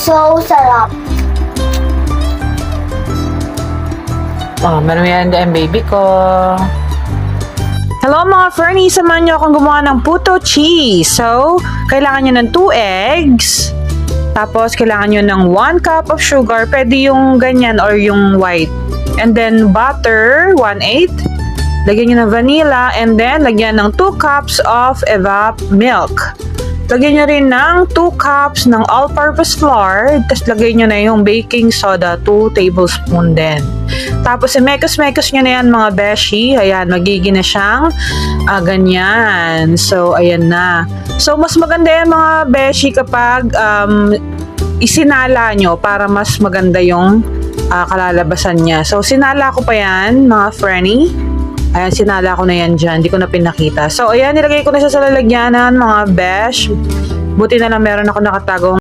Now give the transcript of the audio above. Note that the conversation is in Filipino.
So sarap. Oh, merienda ang baby ko. Hello mga Fernie, samahan niyo akong gumawa ng puto cheese. So, kailangan niyo ng 2 eggs. Tapos, kailangan niyo ng 1 cup of sugar. Pwede yung ganyan or yung white. And then, butter, 1/8. Lagyan niyo ng vanilla. And then, lagyan ng 2 cups of evap milk. Lagyan nyo rin ng 2 cups ng all-purpose flour. Tapos lagay nyo na yung baking soda, 2 tablespoon din. Tapos mekos-mekos nyo na yan mga beshi. Ayan, magiging na siyang ganyan. So, ayan na. So, mas maganda yan mga beshi kapag isinala nyo para mas maganda yung kalalabasan niya. So, sinala ko pa yan mga Fernie. Ayan, sinala ko na yan dyan. Hindi ko na pinakita. So, ayan, nilagay ko na siya sa lalagyanan, mga besh. Buti na lang meron ako nakatagong